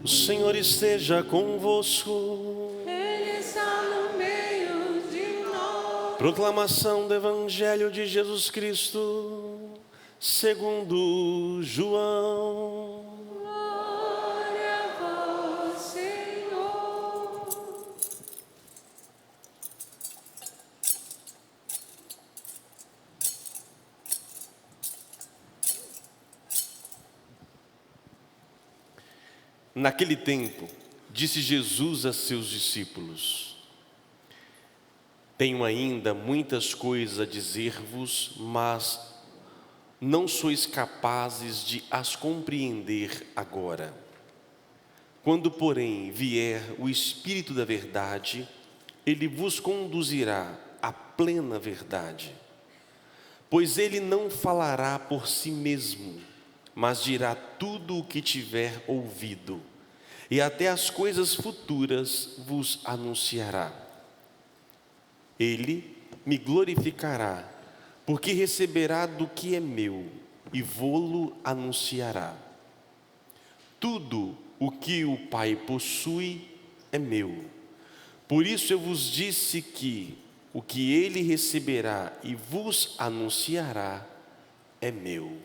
O Senhor esteja convosco. Ele está no meio de nós. Proclamação do Evangelho de Jesus Cristo, segundo João. Glória a vós, Senhor. Naquele tempo, disse Jesus a seus discípulos: Tenho ainda muitas coisas a dizer-vos, mas não sois capazes de as compreender agora. Quando, porém, vier o Espírito da verdade, ele vos conduzirá à plena verdade. Pois ele não falará por si mesmo, mas dirá tudo o que tiver ouvido, e até as coisas futuras vos anunciará. Ele me glorificará, porque receberá do que é meu, e vô-lo anunciará. Tudo o que o Pai possui é meu. Por isso eu vos disse que o que ele receberá e vos anunciará é meu.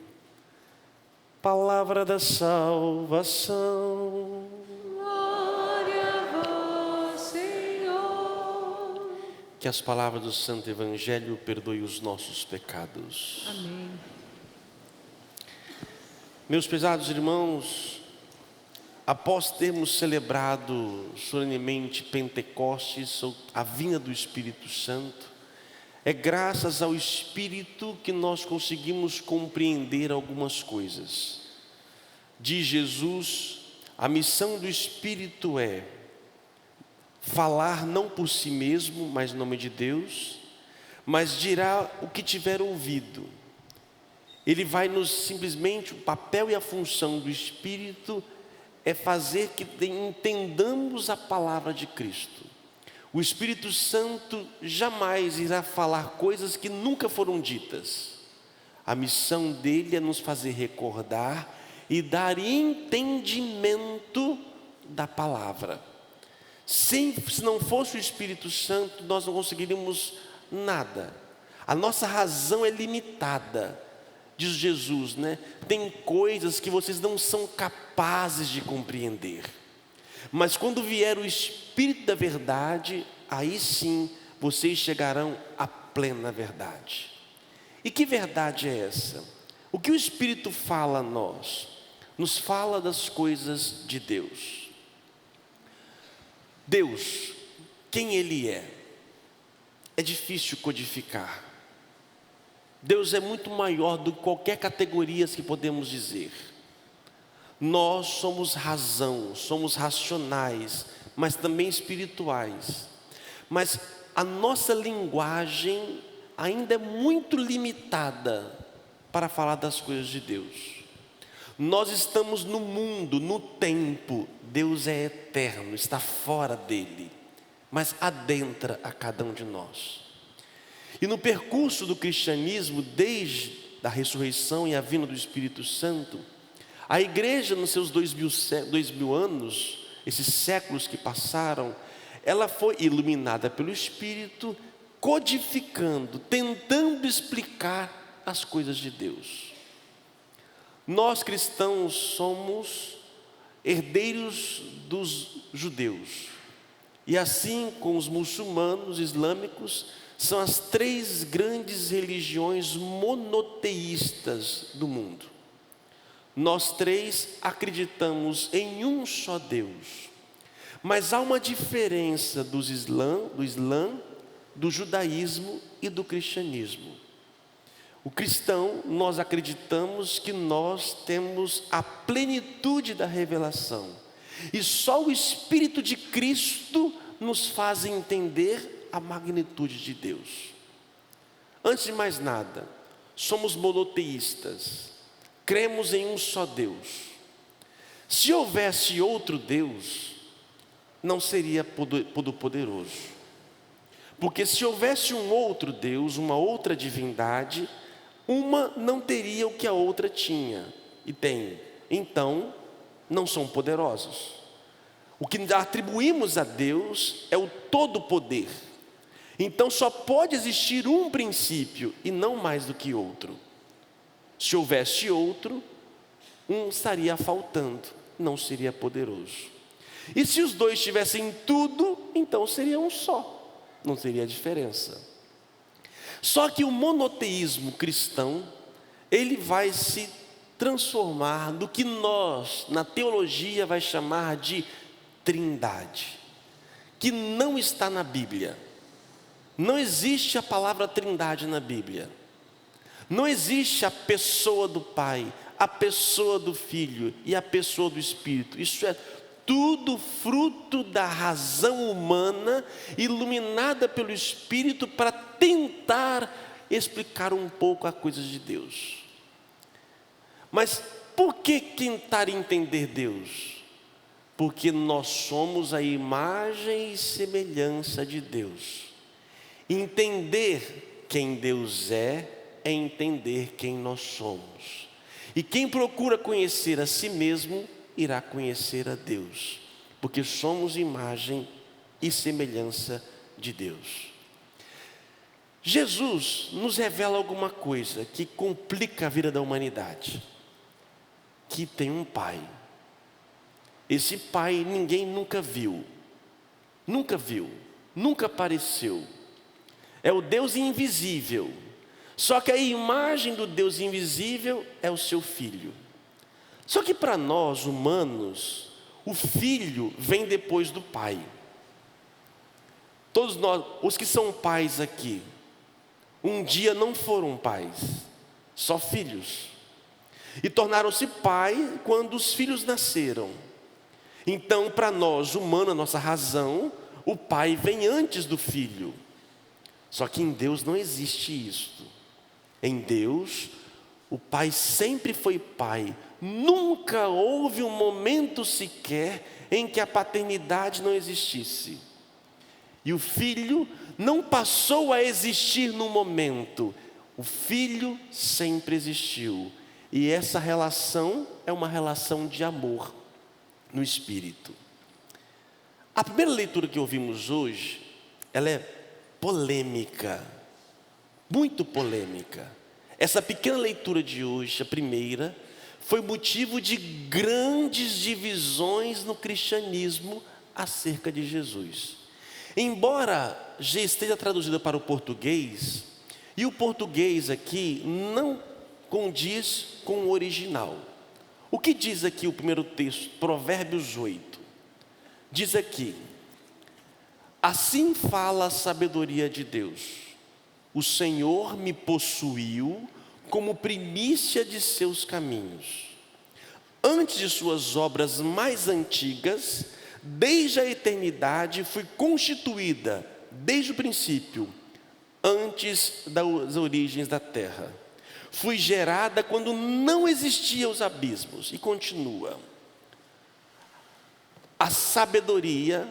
Palavra da salvação. Glória a vós, Senhor. Que as palavras do Santo Evangelho perdoem os nossos pecados. Amém. Meus prezados irmãos, após termos celebrado solenemente Pentecostes, a vinda do Espírito Santo, é graças ao Espírito que nós conseguimos compreender algumas coisas. Diz Jesus, a missão do Espírito é falar não por si mesmo, mas em nome de Deus, mas dirá o que tiver ouvido. Ele vai nos simplesmente, o papel e a função do Espírito é fazer que entendamos a palavra de Cristo. O Espírito Santo jamais irá falar coisas que nunca foram ditas. A missão dele é nos fazer recordar e dar entendimento da palavra. Se não fosse o Espírito Santo, nós não conseguiríamos nada. A nossa razão é limitada, diz Jesus, né? Tem coisas que vocês não são capazes de compreender. Mas quando vier o Espírito da verdade, aí sim vocês chegarão à plena verdade. E que verdade é essa? O que o Espírito fala a nós? Nos fala das coisas de Deus. Deus, quem Ele é? É difícil codificar. Deus é muito maior do que qualquer categoria que podemos dizer. Nós somos razão, somos racionais, mas também espirituais. Mas a nossa linguagem ainda é muito limitada para falar das coisas de Deus. Nós estamos no mundo, no tempo. Deus é eterno, está fora dele, mas adentra a cada um de nós. E no percurso do cristianismo, desde a ressurreição e a vinda do Espírito Santo, a igreja nos seus 2000 anos, esses séculos que passaram, ela foi iluminada pelo Espírito, codificando, tentando explicar as coisas de Deus. Nós cristãos somos herdeiros dos judeus, e assim com os muçulmanos, islâmicos, são as três grandes religiões monoteístas do mundo. Nós três acreditamos em um só Deus, mas há uma diferença do Islã, do judaísmo e do cristianismo. O cristão, nós acreditamos que nós temos a plenitude da revelação, e só o Espírito de Cristo nos faz entender a magnitude de Deus. Antes de mais nada, somos monoteístas. Cremos em um só Deus. Se houvesse outro Deus, não seria todo-poderoso. Porque se houvesse um outro Deus, uma outra divindade, uma não teria o que a outra tinha e tem. Então, não são poderosos. O que atribuímos a Deus é o todo poder. Então só pode existir um princípio e não mais do que outro. Se houvesse outro, um estaria faltando, não seria poderoso. E se os dois tivessem tudo, então seria um só, não teria diferença. Só que o monoteísmo cristão, ele vai se transformar no que nós, na teologia, vai chamar de trindade, que não está na Bíblia. Não existe a palavra trindade na Bíblia. Não existe a pessoa do Pai, a pessoa do Filho e a pessoa do Espírito. Isso é tudo fruto da razão humana, iluminada pelo Espírito, para tentar explicar um pouco as coisas de Deus. Mas por que tentar entender Deus? Porque nós somos a imagem e semelhança de Deus. Entender quem Deus é entender quem nós somos. E quem procura conhecer a si mesmo, irá conhecer a Deus, porque somos imagem e semelhança de Deus. Jesus nos revela alguma coisa que complica a vida da humanidade, que tem um Pai. Esse Pai ninguém nunca viu, nunca apareceu. É o Deus invisível. Só que a imagem do Deus invisível é o seu Filho. Só que para nós humanos, o Filho vem depois do Pai. Todos nós, os que são pais aqui, um dia não foram pais, só filhos. E tornaram-se pai quando os filhos nasceram. Então, para nós, humanos, a nossa razão, o Pai vem antes do Filho. Só que em Deus não existe isso. Em Deus, o Pai sempre foi Pai. Nunca houve um momento sequer em que a paternidade não existisse. E o Filho não passou a existir no momento. O Filho sempre existiu. E essa relação é uma relação de amor no Espírito. A primeira leitura que ouvimos hoje, ela é polêmica, muito polêmica. Essa pequena leitura de hoje, a primeira, foi motivo de grandes divisões no cristianismo acerca de Jesus. Embora já esteja traduzida para o português, e o português aqui não condiz com o original. O que diz aqui o primeiro texto, Provérbios 8? Diz aqui: assim fala a sabedoria de Deus, o Senhor me possuiu como primícia de seus caminhos. Antes de suas obras mais antigas, desde a eternidade fui constituída, desde o princípio, antes das origens da terra. Fui gerada quando não existiam os abismos. E continua. A sabedoria,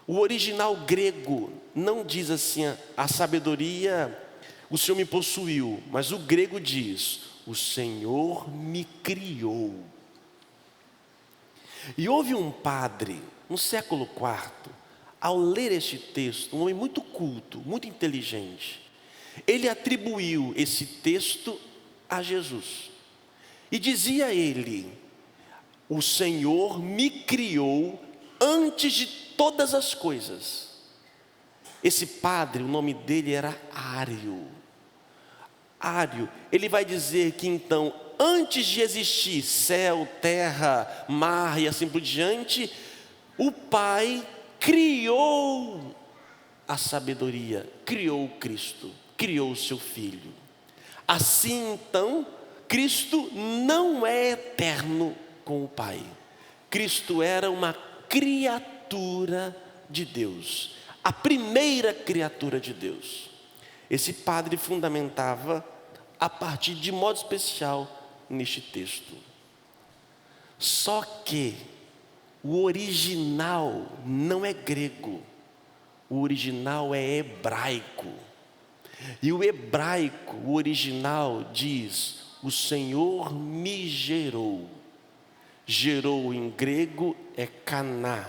o original grego não diz assim, a sabedoria, o Senhor me possuiu, mas o grego diz, o Senhor me criou. E houve um padre, no século IV, ao ler este texto, um homem muito culto, muito inteligente, ele atribuiu esse texto a Jesus. E dizia ele, o Senhor me criou antes de todas as coisas. Esse padre, o nome dele era Ário. Ário, ele vai dizer que então, antes de existir céu, terra, mar e assim por diante, o Pai criou a sabedoria, criou Cristo, criou o seu Filho. Assim então, Cristo não é eterno com o Pai. Cristo era uma criatura de Deus, a primeira criatura de Deus. Esse padre fundamentava a partir de modo especial neste texto. Só que o original não é grego, o original é hebraico. E o hebraico, o original diz, o Senhor me gerou. Gerou em grego é Caná.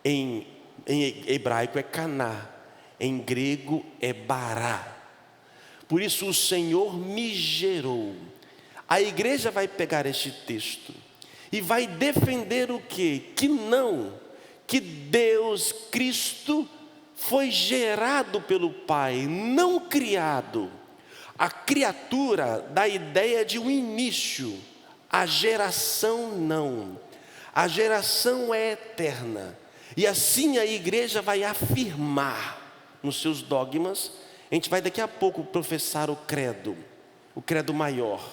Em hebraico é Caná. Em grego é Bará. Por isso o Senhor me gerou. A igreja vai pegar este texto e vai defender o quê? Que Deus, Cristo, foi gerado pelo Pai, não criado. A criatura dá a ideia de um início, a geração não. A geração é eterna. E assim a igreja vai afirmar nos seus dogmas. A gente vai daqui a pouco professar o credo maior.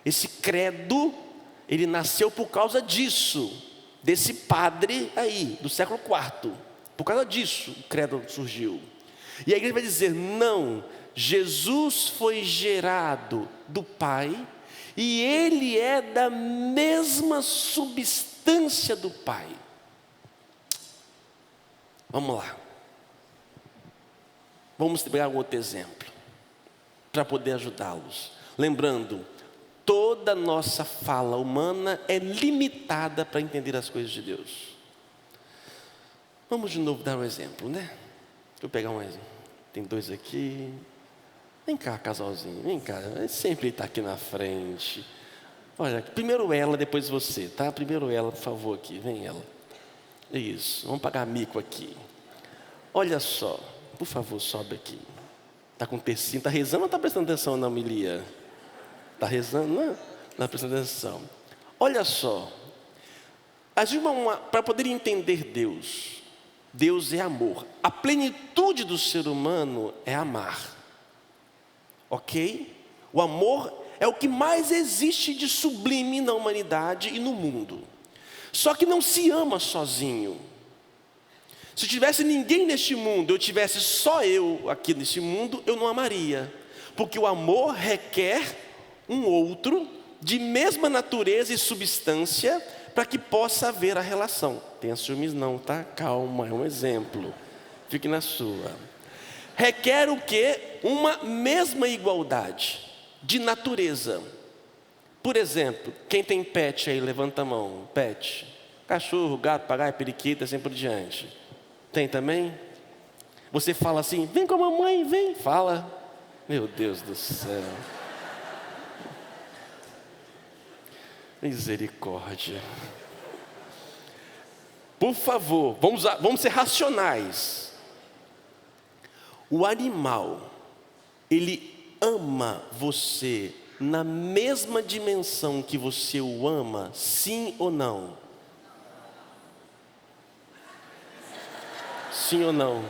Esse credo, ele nasceu por causa disso, desse padre aí, do século IV. Por causa disso, o credo surgiu. E a igreja vai dizer, não, Jesus foi gerado do Pai, e Ele é da mesma substância do Pai. Vamos lá. Vamos pegar um outro exemplo, para poder ajudá-los. Lembrando, toda nossa fala humana é limitada para entender as coisas de Deus. Vamos de novo dar um exemplo, né? Deixa eu pegar um exemplo. Tem dois aqui. Vem cá, casalzinho, vem cá. Sempre está aqui na frente. Olha, primeiro ela, depois você, tá? Primeiro ela, por favor, aqui. Vem ela. Isso, vamos pagar mico aqui. Olha só, por favor, sobe aqui. Está com tercinho, está rezando ou está prestando atenção na homilia? Está rezando? Não está prestando atenção. Olha só, para poder entender Deus, Deus é amor. A plenitude do ser humano é amar. Ok? O amor é o que mais existe de sublime na humanidade e no mundo. Só que não se ama sozinho. Se tivesse ninguém neste mundo, eu tivesse só eu aqui neste mundo, eu não amaria. Porque o amor requer um outro de mesma natureza e substância para que possa haver a relação. Tenha ciúmes não, tá? Calma, é um exemplo. Fique na sua. Requer o quê? Uma mesma igualdade de natureza. Por exemplo, quem tem pet aí, levanta a mão. Pet. Cachorro, gato, papagaio, periquita, assim por diante. Tem também? Você fala assim, vem com a mamãe, vem. Fala. Meu Deus do céu. Misericórdia. Por favor, vamos ser racionais. O animal, ele ama você na mesma dimensão que você o ama, sim ou não? Sim ou não?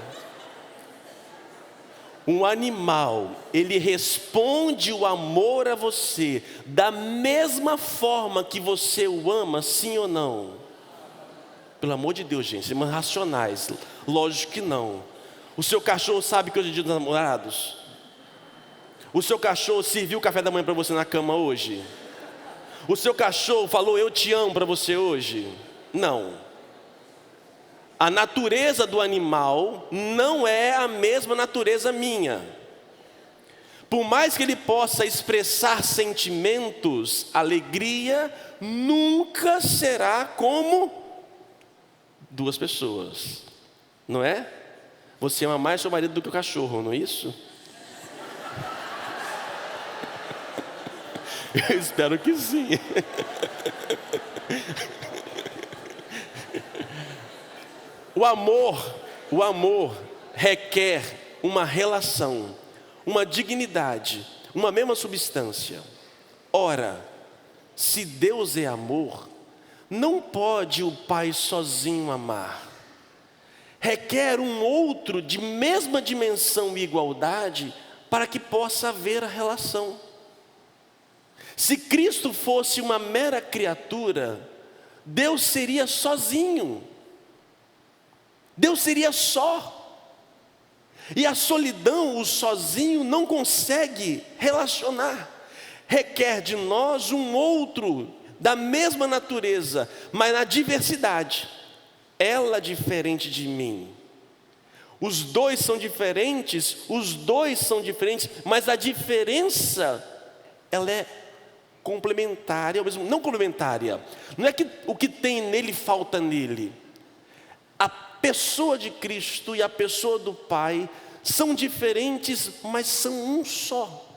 Um animal, ele responde o amor a você da mesma forma que você o ama, sim ou não? Pelo amor de Deus, gente, sejamos racionais. Lógico que não. O seu cachorro sabe que hoje é dia dos namorados? O seu cachorro serviu o café da manhã para você na cama hoje? O seu cachorro falou eu te amo para você hoje? Não. A natureza do animal não é a mesma natureza minha. Por mais que ele possa expressar sentimentos, alegria nunca será como duas pessoas, não é? Você ama mais seu marido do que o cachorro, não é isso? Eu espero que sim. O amor requer uma relação, uma dignidade, uma mesma substância. Ora, se Deus é amor, não pode o Pai sozinho amar. Requer um outro de mesma dimensão e igualdade para que possa haver a relação. Se Cristo fosse uma mera criatura, Deus seria sozinho. Deus seria só. E a solidão, o sozinho, não consegue relacionar. Requer de nós um outro da mesma natureza, mas na diversidade. Ela diferente de mim. Os dois são diferentes, mas a diferença, ela é complementária, ou mesmo não complementária. Não é que o que tem nele falta nele. A pessoa de Cristo e a pessoa do Pai são diferentes, mas são um só.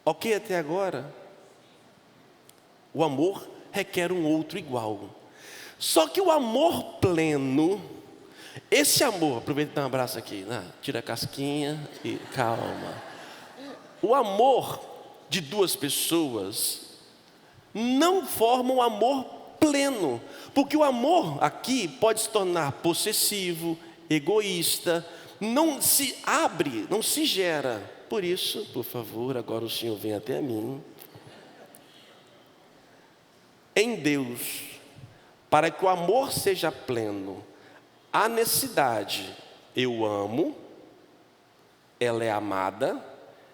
Ok até agora? O amor requer um outro igual. Só que o amor pleno, esse amor, aproveita e dá um abraço aqui, né? Tira a casquinha e calma. O amor de duas pessoas não forma um amor pleno, porque o amor aqui pode se tornar possessivo, egoísta, não se abre, não se gera. Por isso, por favor, agora o Senhor vem até mim. Em Deus, para que o amor seja pleno, há necessidade, eu amo, ela é amada,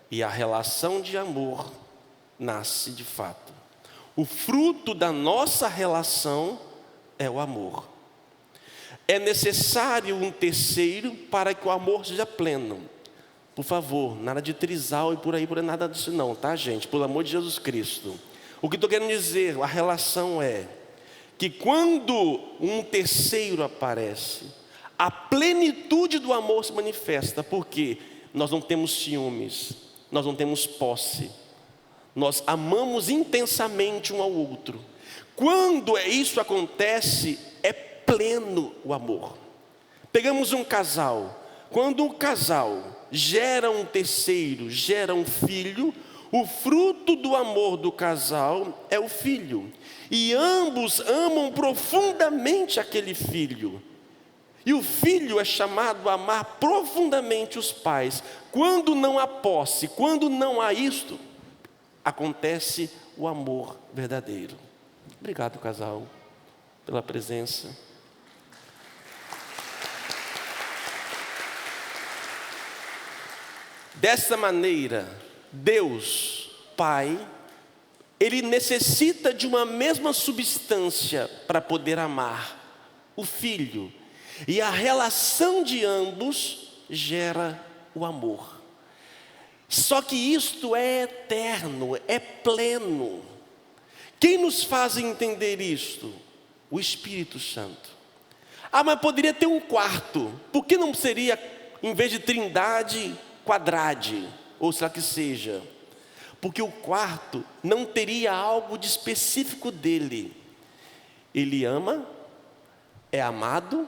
e a relação de amor nasce de fato. O fruto da nossa relação é o amor. É necessário um terceiro para que o amor seja pleno. Por favor, nada de trisal e por aí nada disso não, tá, gente? Pelo amor de Jesus Cristo. O que estou querendo dizer, a relação é que quando um terceiro aparece, a plenitude do amor se manifesta, porque nós não temos ciúmes, nós não temos posse, nós amamos intensamente um ao outro. Quando isso acontece, é pleno o amor. Pegamos um casal, quando o casal gera um terceiro, gera um filho, o fruto do amor do casal é o filho, e ambos amam profundamente aquele filho, e o filho é chamado a amar profundamente os pais. Quando não há posse, quando não há isto, acontece o amor verdadeiro. Obrigado, casal, pela presença. Dessa maneira, Deus, Pai, Ele necessita de uma mesma substância para poder amar o Filho. E a relação de ambos gera o amor. Só que isto é eterno, é pleno. Quem nos faz entender isto? O Espírito Santo. Ah, mas poderia ter um quarto. Por que não seria, em vez de trindade, quadrade? Ou será que seja? Porque o quarto não teria algo de específico dele. Ele ama, é amado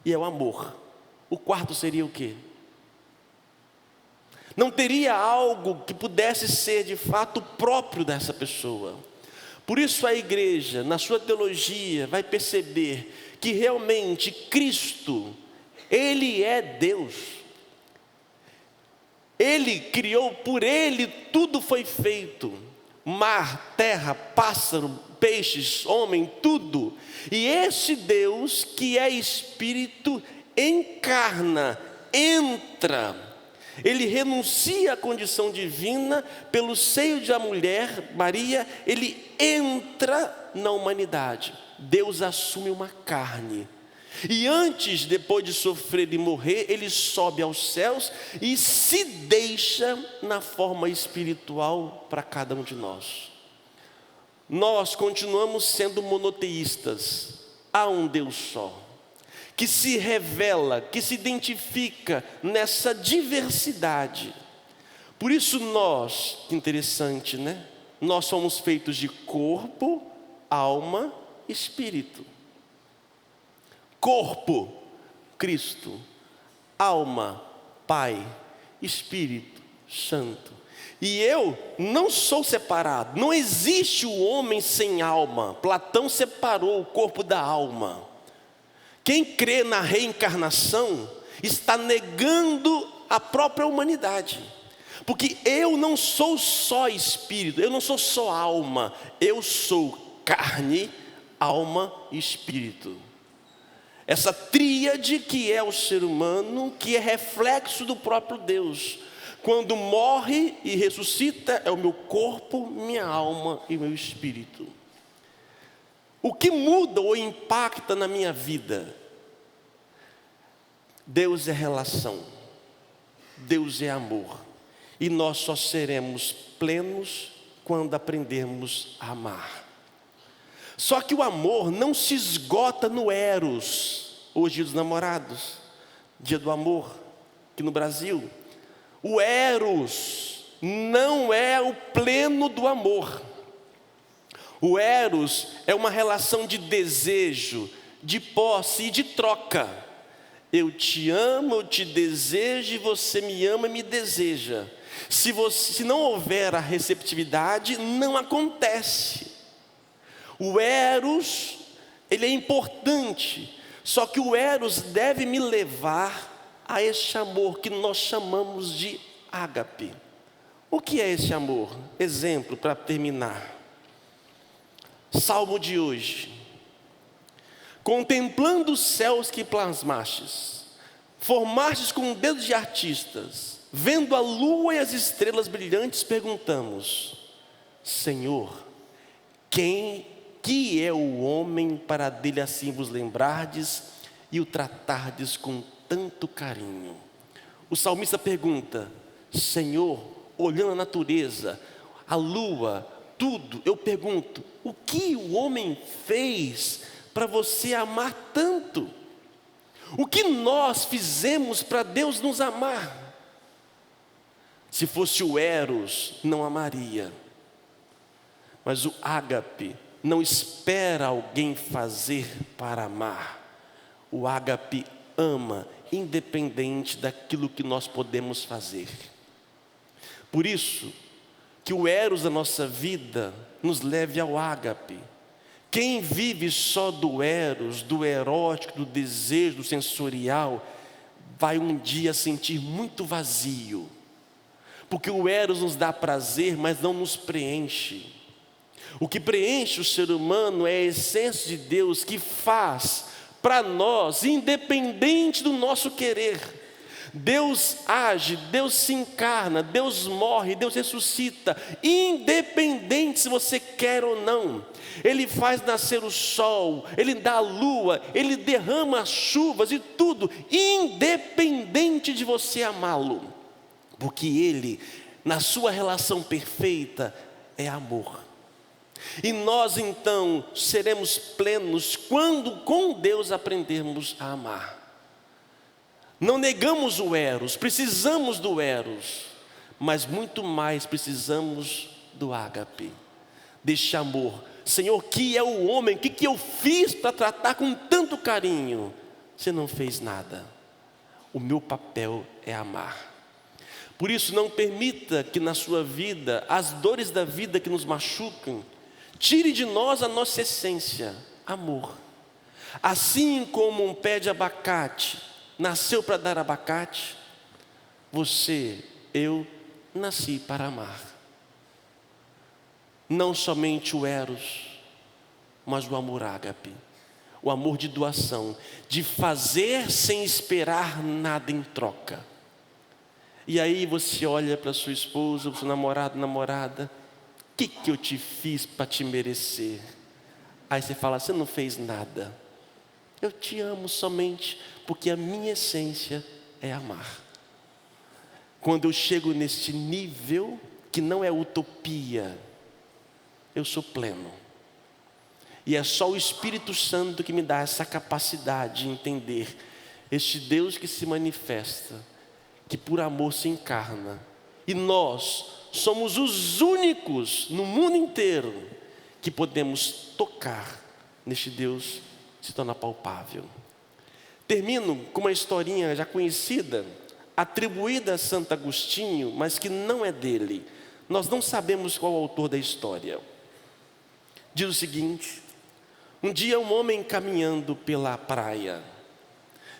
e é o amor. O quarto seria o quê? Não teria algo que pudesse ser de fato próprio dessa pessoa. Por isso a igreja, na sua teologia, vai perceber que realmente Cristo, Ele é Deus. Ele criou, por Ele tudo foi feito. Mar, terra, pássaro, peixes, homem, tudo. E esse Deus que é Espírito encarna, entra. Ele renuncia à condição divina pelo seio de a mulher, Maria, ele entra na humanidade. Deus assume uma carne. E antes, depois de sofrer e morrer, ele sobe aos céus e se deixa na forma espiritual para cada um de nós. Nós continuamos sendo monoteístas. Há um Deus só, que se revela, que se identifica nessa diversidade. Por isso nós, que interessante, né? Nós somos feitos de corpo, alma, espírito. Corpo, Cristo. Alma, Pai. Espírito Santo. E eu não sou separado. Não existe o homem sem alma. Platão separou o corpo da alma. Quem crê na reencarnação está negando a própria humanidade. Porque eu não sou só espírito, eu não sou só alma, eu sou carne, alma e espírito. Essa tríade que é o ser humano, que é reflexo do próprio Deus. Quando morre e ressuscita, é o meu corpo, minha alma e meu espírito. O que muda ou impacta na minha vida? Deus é relação, Deus é amor, e nós só seremos plenos quando aprendermos a amar. Só que o amor não se esgota no eros. Hoje, dia dos namorados, dia do amor, aqui no Brasil. O eros não é o pleno do amor. O eros é uma relação de desejo, de posse e de troca. Eu te amo, eu te desejo e você me ama e me deseja. Se não houver a receptividade, não acontece. O eros, ele é importante, só que o eros deve me levar a este amor que nós chamamos de ágape. O que é esse amor? Exemplo para terminar. Salmo de hoje. Contemplando os céus que plasmastes, formastes com dedos de artistas, vendo a lua e as estrelas brilhantes, perguntamos: Senhor, que é o homem para dele assim vos lembrardes e o tratardes com tanto carinho? O salmista pergunta: Senhor, olhando a natureza, a lua, tudo, eu pergunto: o que o homem fez para você amar tanto? O que nós fizemos para Deus nos amar? Se fosse o eros, não amaria. Mas o ágape não espera alguém fazer para amar. O ágape ama, independente daquilo que nós podemos fazer. Por isso, que o eros da nossa vida nos leve ao ágape. Quem vive só do eros, do erótico, do desejo, do sensorial, vai um dia sentir muito vazio. Porque o eros nos dá prazer, mas não nos preenche. O que preenche o ser humano é a essência de Deus que faz para nós, independente do nosso querer. Deus age, Deus se encarna, Deus morre, Deus ressuscita, independente se você quer ou não. Ele faz nascer o sol, Ele dá a lua, Ele derrama as chuvas e tudo, independente de você amá-lo. Porque Ele, na sua relação perfeita, é amor. E nós então seremos plenos quando com Deus aprendermos a amar. Não negamos o eros, precisamos do eros, mas muito mais precisamos do ágape, deste amor. Senhor, que é o homem, o que eu fiz para tratar com tanto carinho? Você não fez nada. O meu papel é amar. Por isso, não permita que na sua vida, as dores da vida que nos machucam, tire de nós a nossa essência, amor. Assim como um pé de abacate nasceu para dar abacate, eu nasci para amar. Não somente o eros, mas o amor ágape, o amor de doação, de fazer sem esperar nada em troca. E aí você olha para sua esposa, para o seu namorado, namorada: o que eu te fiz para te merecer? Aí você fala: você não fez nada. Eu te amo somente porque a minha essência é amar. Quando eu chego neste nível, que não é utopia, eu sou pleno. E é só o Espírito Santo que me dá essa capacidade de entender este Deus que se manifesta, que por amor se encarna. E nós somos os únicos no mundo inteiro que podemos tocar neste Deus que se torna palpável. Termino com uma historinha já conhecida, atribuída a Santo Agostinho, mas que não é dele. Nós não sabemos qual é o autor da história. Diz o seguinte: um dia um homem caminhando pela praia,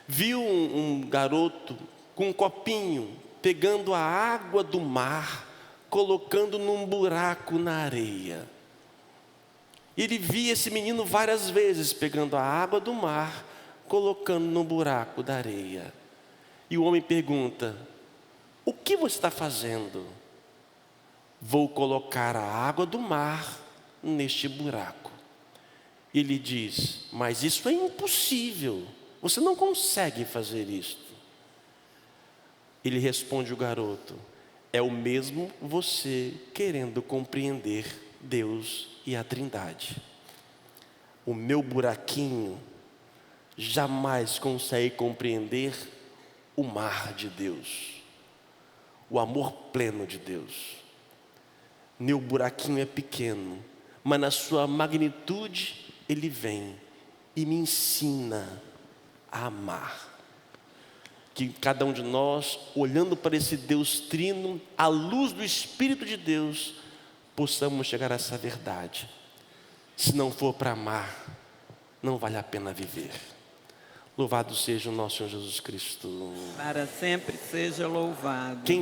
viu um garoto com um copinho, pegando a água do mar, colocando num buraco na areia. Ele via esse menino várias vezes, pegando a água do mar, colocando no buraco da areia. E o homem pergunta: o que você está fazendo? Vou colocar a água do mar neste buraco. Ele diz: mas isso é impossível, você não consegue fazer isso. Ele responde o garoto: é o mesmo você querendo compreender Deus e a Trindade. O meu buraquinho jamais consegue compreender o mar de Deus, o amor pleno de Deus. Meu buraquinho é pequeno, mas na sua magnitude Ele vem e me ensina a amar. Que cada um de nós, olhando para esse Deus trino, à luz do Espírito de Deus, possamos chegar a essa verdade. Se não for para amar, não vale a pena viver. Louvado seja o nosso Senhor Jesus Cristo. Para sempre seja louvado. Quem